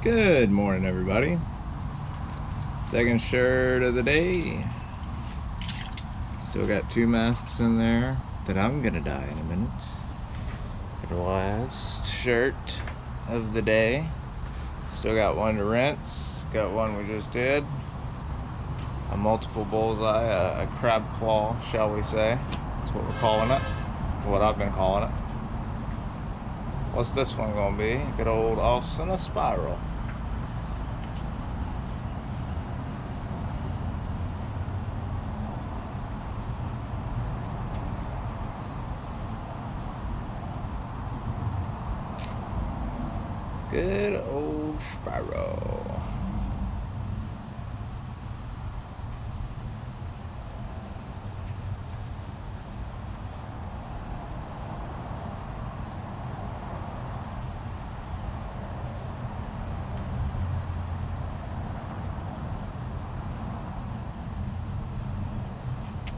Good morning, everybody. Second shirt of the day. Still got 2 masks in there that I'm gonna dye in a minute. The last shirt of the day. Still got one to rinse. Got one we just did. A multiple bullseye, a crab claw, shall we say. That's what we're calling it. What I've been calling it. What's this one gonna be? Good old offs in a spiral. Good old spiral.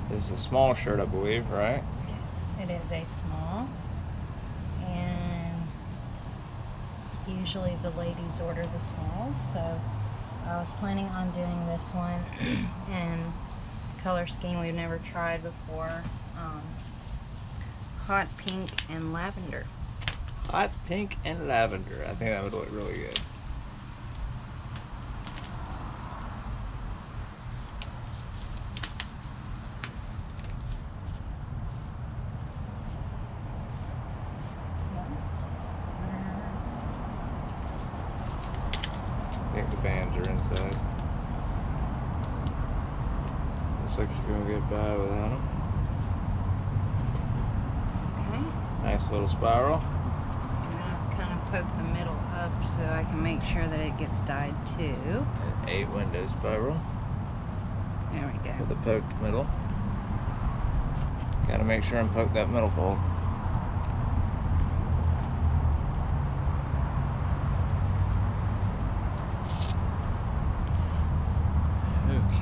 This is a small shirt, I believe, right? Yes, it is a small. And usually the ladies order the smalls, so I was planning on doing this one in color scheme we've never tried before. Hot pink and lavender. Hot pink and lavender. I think that would look really good. I think the bands are inside. Looks like you're gonna get by without them. Okay. Nice little spiral. I'm gonna kind of poke the middle up so I can make sure that it gets dyed too. An 8 window spiral There we go. with a poked middle. Gotta make sure and poke that middle hole.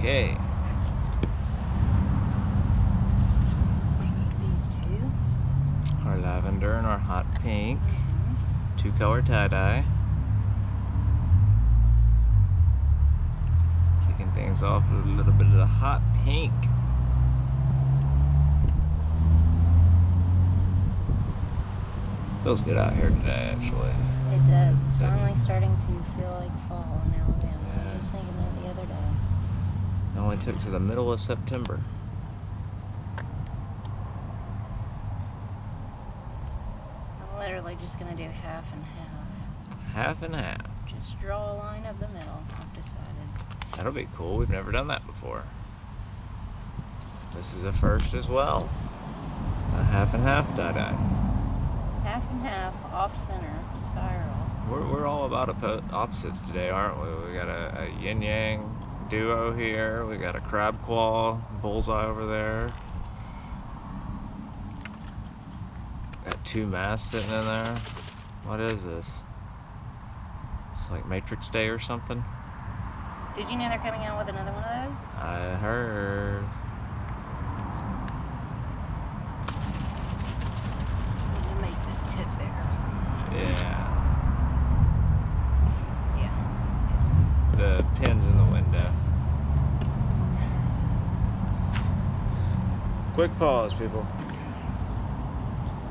Okay. We need these two. Our lavender and our hot pink. 2-color tie-dye. Kicking things off with a little bit of the hot pink. Feels good out here today, actually. It does. It's finally starting to feel like fall in Alabama. Yeah. I was thinking that the other day. It only took to the middle of September. I'm literally just going to do half and half. Half and half. Just draw a line up the middle, I've decided. That'll be cool. We've never done that before. This is a first as well. A half and half tie-dye. Half and half, off-center, spiral. We're all about opposites today, aren't we? We got a yin-yang duo here. We got a crab claw bullseye over there. Got 2 masks sitting in there. What is this? It's like Matrix Day or something. Did you know they're coming out with another one of those? I heard. Need to make this tip bigger. Yeah. Yeah, it's... The pin's in the window. Quick pause, people.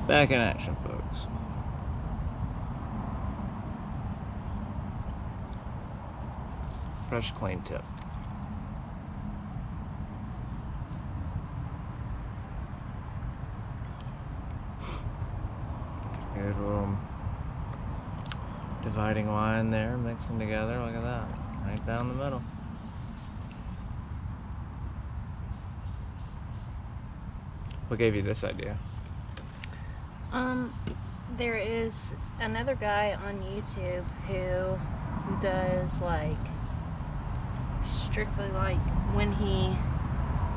Back in action, folks. Fresh, clean tip. Good little dividing line there, mix them together. Look at that, right down the middle. What gave you this idea? There is another guy on YouTube who does like strictly like when he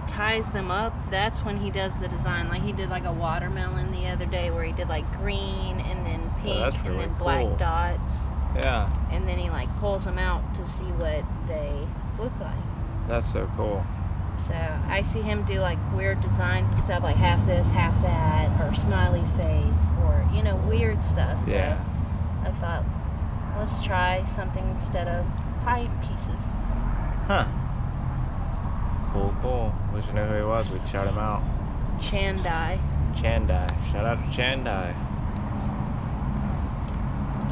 ties them up, that's when he does the design. Like he did like a watermelon the other day where he did like green and then pink that's and really then cool. black dots. Yeah, And then he like pulls them out to see what they look like. that's so cool. So I see him do like weird designs and stuff, like half this, half that, or smiley face, or you know, weird stuff. So Yeah. I thought Let's try something instead of pie pieces. Huh. Cool. Wish I knew who he was. We'd shout him out. Tye-die. Tye-die. Shout out to Tye-die.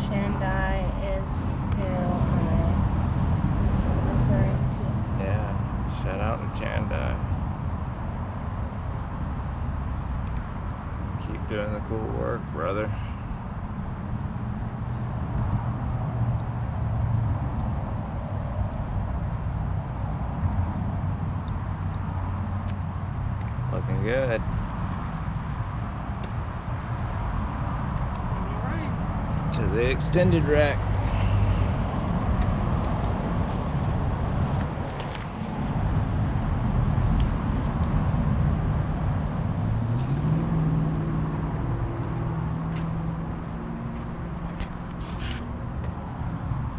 Tye-die is who I was referring to. Yeah. Shout out to Tye-die. Keep doing the cool work, brother. Looking good. Alright. To the extended rack.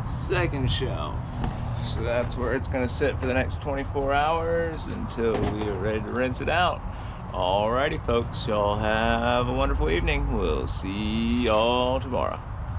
Second shelf. So that's where it's going to sit for the next 24 hours until we are ready to rinse it out. Alrighty folks, y'all have a wonderful evening. We'll see y'all tomorrow.